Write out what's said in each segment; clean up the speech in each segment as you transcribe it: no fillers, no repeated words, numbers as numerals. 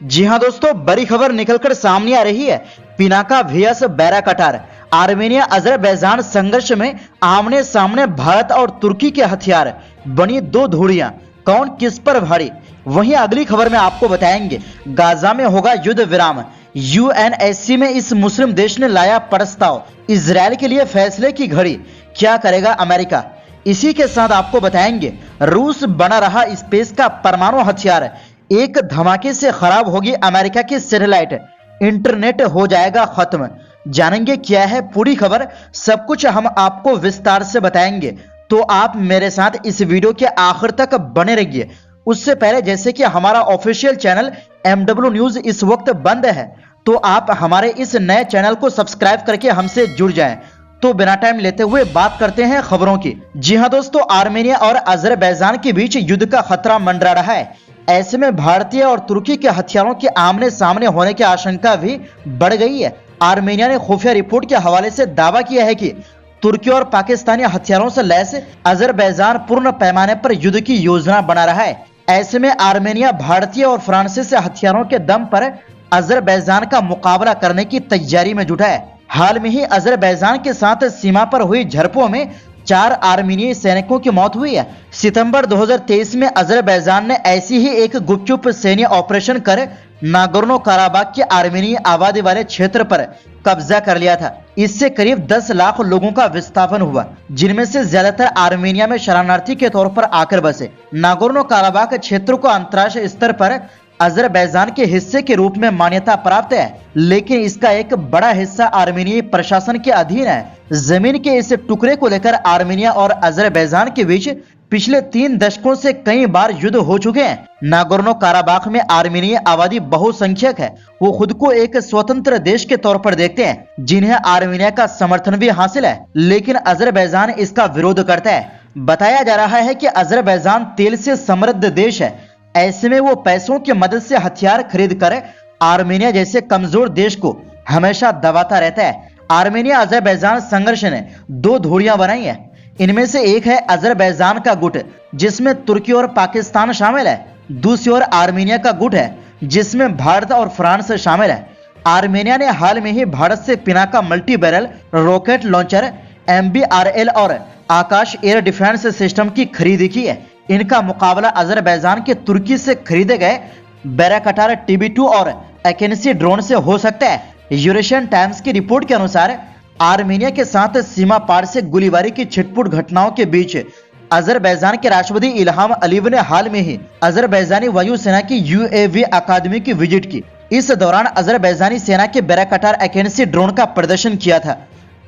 जी हां दोस्तों, बड़ी खबर निकलकर सामने आ रही है। पिनाका वीएस बैरा कटार। आर्मेनिया अजरबैजान संघर्ष में आमने सामने भारत और तुर्की के हथियार, बनी दो धुड़ियां, कौन किस पर भारी। वहीं अगली खबर में आपको बताएंगे, गाजा में होगा युद्ध विराम। यूएनएससी में इस मुस्लिम देश ने लाया प्रस्ताव, इजरायल के लिए फैसले की घड़ी, क्या करेगा अमेरिका। इसी के साथ आपको बताएंगे, रूस बना रहा स्पेस का परमाणु हथियार, एक धमाके से खराब होगी अमेरिका की सैटेलाइट, इंटरनेट हो जाएगा खत्म। जानेंगे क्या है पूरी खबर, सब कुछ हम आपको विस्तार से बताएंगे, तो आप मेरे साथ इस वीडियो के आखिर तक बने रहिए। उससे पहले, जैसे कि हमारा ऑफिशियल चैनल MW न्यूज इस वक्त बंद है, तो आप हमारे इस नए चैनल को सब्सक्राइब करके हमसे जुड़ जाएं। तो बिना टाइम लेते हुए बात करते हैं खबरों की। जी हां दोस्तों, आर्मेनिया और अजरबैजान के बीच युद्ध का खतरा मंडरा रहा है। ऐसे में भारतीय और तुर्की के हथियारों के आमने सामने होने की आशंका भी बढ़ गई है। आर्मेनिया ने खुफिया रिपोर्ट के हवाले से दावा किया है कि तुर्की और पाकिस्तानी हथियारों से लैस अजरबैजान पूर्ण पैमाने पर युद्ध की योजना बना रहा है। ऐसे में आर्मेनिया भारतीय और फ्रांसीसी हथियारों के दम पर अजरबैजान का मुकाबला करने की तैयारी में जुटा है। हाल में ही अजरबैजान के साथ सीमा पर हुई झड़पों में 4 आर्मीनियाई सैनिकों की मौत हुई है। सितंबर 2023 में अजरबैजान ने ऐसी ही एक गुपचुप सैन्य ऑपरेशन कर नागोर्नो काराबाग के आर्मीनियाई आबादी वाले क्षेत्र पर कब्जा कर लिया था। इससे करीब 10 लाख लोगों का विस्थापन हुआ, जिनमें से ज्यादातर आर्मेनिया में शरणार्थी के तौर पर आकर बसे। नागोर्नो काराबाग क्षेत्र को अंतर्राष्ट्रीय स्तर पर अजरबैजान के हिस्से के रूप में मान्यता प्राप्त है, लेकिन इसका एक बड़ा हिस्सा आर्मेनियाई प्रशासन के अधीन है। जमीन के इस टुकड़े को लेकर आर्मेनिया और अजरबैजान के बीच पिछले 3 दशकों से कई बार युद्ध हो चुके हैं। नागोर्नो काराबाख में आर्मेनियाई आबादी बहुसंख्यक है। वो खुद को एक स्वतंत्र देश के तौर पर देखते हैं, जिन्हें आर्मेनिया का समर्थन भी हासिल है, लेकिन अजरबैजान इसका विरोध करता है। बताया जा रहा है कि अजरबैजान तेल से समृद्ध देश है। ऐसे में वो पैसों की मदद से हथियार खरीद कर आर्मेनिया जैसे कमजोर देश को हमेशा दबाता रहता है। आर्मेनिया अजरबैजान संघर्ष ने 2 धुरियां बनाई हैं। इनमें से एक है अजरबैजान का गुट, जिसमें तुर्की और पाकिस्तान शामिल है। दूसरी ओर आर्मेनिया का गुट है, जिसमें भारत और फ्रांस शामिल है। आर्मेनिया ने हाल में ही भारत से Pinaka multi barrel rocket launcher MBRL और आकाश एयर डिफेंस सिस्टम की खरीदी की है। इनका मुकाबला अजरबैजान के तुर्की से खरीदे गए बैराकटार TB2 और एकेंसी ड्रोन से हो सकता है। यूरेशियन टाइम्स की रिपोर्ट के अनुसार आर्मेनिया के साथ सीमा पार से गोलीबारी की छिटपुट घटनाओं के बीच अजरबैजान के राष्ट्रपति इल्हाम अलीव ने हाल में ही अजरबैजानी वायुसेना की UAV अकादमी की विजिट की। इस दौरान अजरबैजानी सेना के बैराकटार एकेंसी ड्रोन का प्रदर्शन किया था।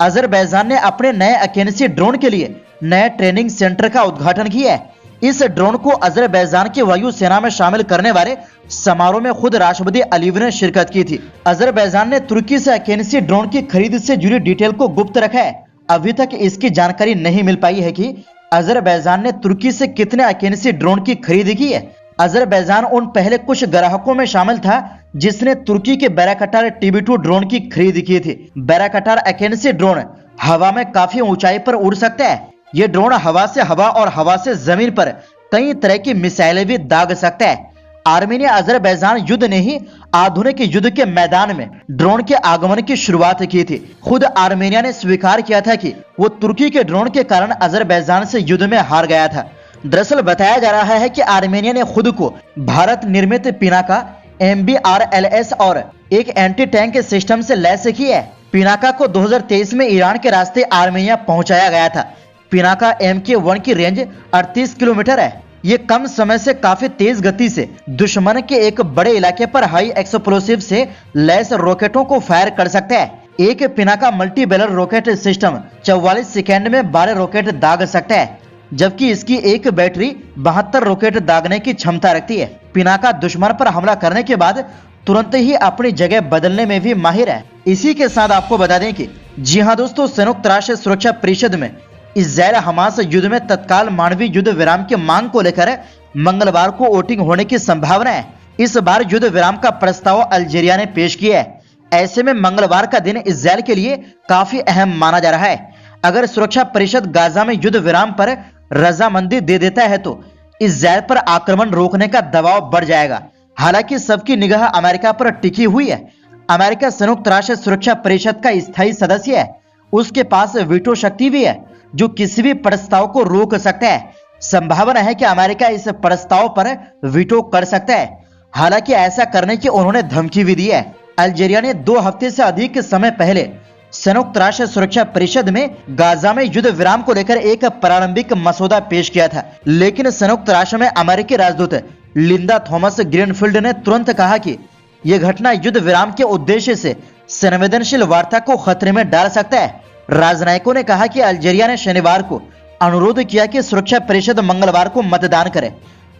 अजरबैजान ने अपने नए एकेंसी ड्रोन के लिए नए ट्रेनिंग सेंटर का उद्घाटन किया है। इस ड्रोन को अजरबैजान की वायुसेना में शामिल करने वाले समारोह में खुद राष्ट्रपति अलीव ने शिरकत की थी। अजरबैजान ने तुर्की से एकेंसी ड्रोन की खरीद से जुड़ी डिटेल को गुप्त रखा है। अभी तक इसकी जानकारी नहीं मिल पाई है कि अजरबैजान ने तुर्की से कितने एकेंसी ड्रोन की खरीद की है। अजरबैजान उन पहले कुछ ग्राहकों में शामिल था जिसने तुर्की के बैराकटार TB2 ड्रोन की खरीद की थी। बैराकटार एकेंसी ड्रोन हवा में काफी ऊंचाई पर उड़ सकता है। ये ड्रोन हवा से हवा और हवा से जमीन पर कई तरह की मिसाइलें भी दाग सकता है। आर्मेनिया अजरबैजान युद्ध ने ही आधुनिक युद्ध के मैदान में ड्रोन के आगमन की शुरुआत की थी। खुद आर्मेनिया ने स्वीकार किया था कि वो तुर्की के ड्रोन के कारण अजरबैजान से युद्ध में हार गया था। दरअसल बताया जा रहा है कि आर्मेनिया ने खुद को भारत निर्मित पिनाका MBRLS और एक एंटी टैंक सिस्टम से लैस किया है। पिनाका को 2023 में ईरान के रास्ते आर्मेनिया पहुंचाया गया था। पिनाका MK1 की रेंज 38 किलोमीटर है। ये कम समय से काफी तेज गति से दुश्मन के एक बड़े इलाके पर हाई एक्सप्लोसिव से लैस रॉकेटों को फायर कर सकता है। एक Pinaka multi barrel rocket system 44 second में 12 रॉकेट दाग सकता है, जबकि इसकी एक बैटरी 72 रॉकेट दागने की क्षमता रखती है। पिनाका दुश्मन पर हमला करने के बाद तुरंत ही अपनी जगह बदलने में भी माहिर है। इसी के साथ आपको बता दें कि जी हाँ दोस्तों, संयुक्त राष्ट्र सुरक्षा परिषद में इजरायल हमास युद्ध में तत्काल मानवीय युद्ध विराम की मांग को लेकर मंगलवार को वोटिंग होने की संभावना है। इस बार युद्ध विराम का प्रस्ताव अल्जीरिया ने पेश किया है। ऐसे में मंगलवार का दिन इजरायल के लिए काफी अहम माना जा रहा है। अगर सुरक्षा परिषद गाजा में युद्ध विराम पर रजामंदी दे देता है तो इजरायल पर आक्रमण रोकने का दबाव बढ़ जाएगा। हालांकि सबकी निगाह अमेरिका पर टिकी हुई है। अमेरिका संयुक्त राष्ट्र सुरक्षा परिषद का स्थायी सदस्य है, उसके पास वीटो शक्ति भी है जो किसी भी प्रस्ताव को रोक सकता है। संभावना है कि अमेरिका इस प्रस्ताव पर वीटो कर सकता है। हालांकि ऐसा करने की उन्होंने धमकी भी दी है। अल्जीरिया ने 2 हफ्ते से अधिक समय पहले संयुक्त राष्ट्र सुरक्षा परिषद में गाजा में युद्ध विराम को लेकर एक प्रारंभिक मसौदा पेश किया था, लेकिन संयुक्त राष्ट्र में अमेरिकी राजदूत लिंडा थॉमस ग्रीनफील्ड ने तुरंत कहा कि यह घटना युद्ध विराम के उद्देश्य से संवेदनशील वार्ता को खतरे में डाल सकता है। राजनयिकों ने कहा कि अल्जीरिया ने शनिवार को अनुरोध किया कि सुरक्षा परिषद मंगलवार को मतदान करे।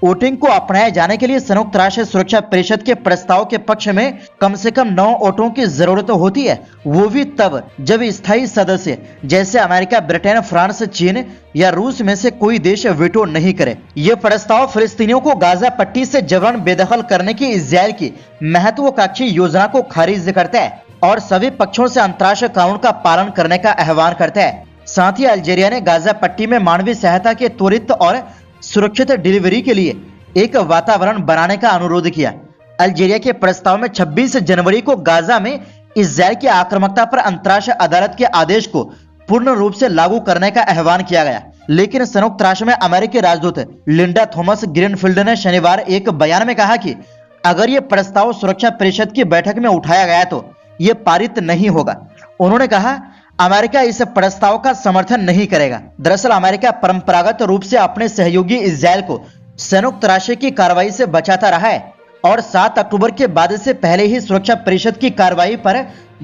वोटिंग को अपनाए जाने के लिए संयुक्त राष्ट्र सुरक्षा परिषद के प्रस्ताव के पक्ष में कम से कम 9 वोटों की जरूरत होती है, वो भी तब जब स्थायी सदस्य जैसे अमेरिका, ब्रिटेन, फ्रांस, चीन या रूस में से कोई देश वीटो नहीं करे। यह प्रस्ताव फिलिस्तीनियों को गाजा पट्टी से जबरन बेदखल करने की इजराइल की महत्वाकांक्षी योजना को खारिज करता है और सभी पक्षों से अंतर्राष्ट्रीय कानून का पालन करने का आह्वान करता है। साथ ही अल्जीरिया ने गाजा पट्टी में मानवीय सहायता के त्वरित और सुरक्षित डिलीवरी के लिए एक वातावरण बनाने का अनुरोध किया। अल्जीरिया के प्रस्ताव में 26 जनवरी को गाजा में इजराइल की आक्रामकता पर अंतर्राष्ट्रीय अदालत के आदेश को पूर्ण रूप से लागू करने का आह्वान किया गया, लेकिन संयुक्त राष्ट्र में अमेरिकी राजदूत लिंडा थॉमस ग्रीनफील्ड ने शनिवार एक बयान में कहा कि अगर यह प्रस्ताव सुरक्षा परिषद की बैठक में उठाया गया तो यह पारित नहीं होगा। उन्होंने कहा अमेरिका इस प्रस्ताव का समर्थन नहीं करेगा। दरअसल अमेरिका परंपरागत रूप से अपने सहयोगी इजराइल को संयुक्त राष्ट्र की कार्रवाई से बचाता रहा है और 7 अक्टूबर के बाद से पहले ही सुरक्षा परिषद की कार्रवाई पर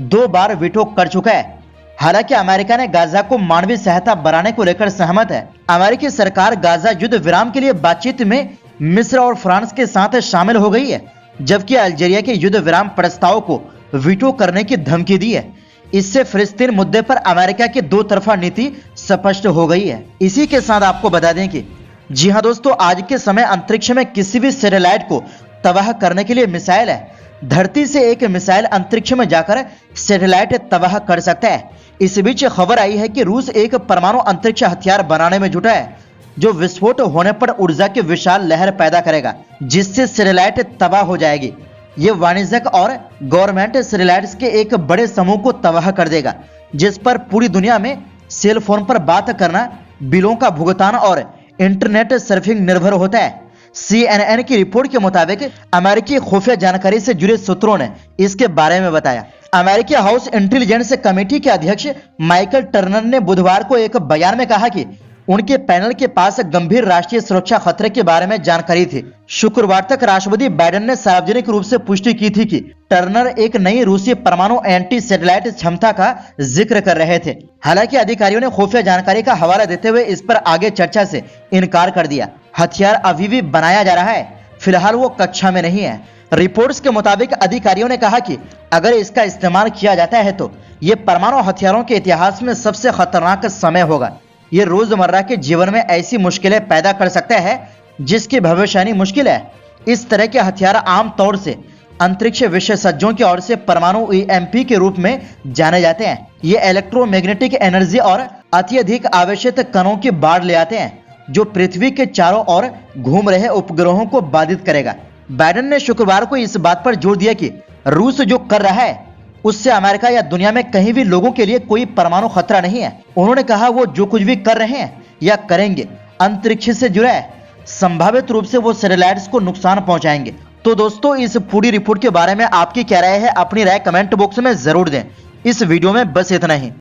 2 बार वीटो कर चुका है। हालांकि अमेरिका ने गाजा को मानवीय सहायता बढ़ाने को लेकर सहमत है। अमेरिकी सरकार गाजा युद्ध विराम के लिए बातचीत में मिस्र और फ्रांस के साथ शामिल हो गई है, जबकि अल्जीरिया के युद्ध विराम प्रस्ताव को वीटो करने की धमकी दी है। इससे फिलिस्तीन मुद्दे पर अमेरिका की 2 तरफा नीति स्पष्ट हो गई है। इसी के साथ आपको बता दें कि जी हां दोस्तों, आज के समय अंतरिक्ष में किसी भी सैटेलाइट को तबाह करने के लिए मिसाइल है। धरती से एक मिसाइल अंतरिक्ष में जाकर सैटेलाइट तबाह कर सकता है। इस बीच खबर आई है कि रूस एक परमाणु अंतरिक्ष हथियार बनाने में जुटा है जो विस्फोट होने पर ऊर्जा की विशाल लहर पैदा करेगा, जिससे सैटेलाइट तबाह हो जाएगी। ये वाणिज्यिक और गवर्नमेंट सैटेलाइट्स के एक बड़े समूह को तबाह कर देगा, जिस पर पूरी दुनिया में सेल फोन पर बात करना, बिलों का भुगतान और इंटरनेट सर्फिंग निर्भर होता है। CNN की रिपोर्ट के मुताबिक अमेरिकी खुफिया जानकारी से जुड़े सूत्रों ने इसके बारे में बताया। अमेरिकी हाउस इंटेलिजेंस कमेटी के अध्यक्ष माइकल टर्नर ने बुधवार को एक बयान में कहा कि उनके पैनल के पास गंभीर राष्ट्रीय सुरक्षा खतरे के बारे में जानकारी थी। शुक्रवार तक राष्ट्रपति बाइडेन ने सार्वजनिक रूप से पुष्टि की थी कि टर्नर एक नई रूसी परमाणु एंटी सैटेलाइट क्षमता का जिक्र कर रहे थे। हालांकि अधिकारियों ने खुफिया जानकारी का हवाला देते हुए इस पर आगे चर्चा से इनकार कर दिया। हथियार अभी भी बनाया जा रहा है, फिलहाल वो कक्षा में नहीं है। रिपोर्ट्स के मुताबिक अधिकारियों ने कहा कि अगर इसका इस्तेमाल किया जाता है तो ये परमाणु हथियारों के इतिहास में सबसे खतरनाक समय होगा। ये रोजमर्रा के जीवन में ऐसी मुश्किलें पैदा कर सकता है जिसकी भविष्यवाणी मुश्किल है। इस तरह के हथियार आमतौर से अंतरिक्ष विशेषज्ञों की ओर से परमाणु EMP के रूप में जाने जाते हैं। ये इलेक्ट्रोमैग्नेटिक एनर्जी और अत्यधिक आवेशित कणों की बाढ़ ले आते हैं जो पृथ्वी के चारों ओर घूम रहे उपग्रहों को बाधित करेगा। बाइडेन ने शुक्रवार को इस बात पर जोर दिया कि रूस जो कर रहा है उससे अमेरिका या दुनिया में कहीं भी लोगों के लिए कोई परमाणु खतरा नहीं है। उन्होंने कहा वो जो कुछ भी कर रहे हैं या करेंगे अंतरिक्ष से जुड़ा है, संभावित रूप से वो सैटेलाइट्स को नुकसान पहुंचाएंगे। तो दोस्तों, इस पूरी रिपोर्ट के बारे में आपकी क्या राय है? अपनी राय कमेंट बॉक्स में जरूर दें। इस वीडियो में बस इतना ही।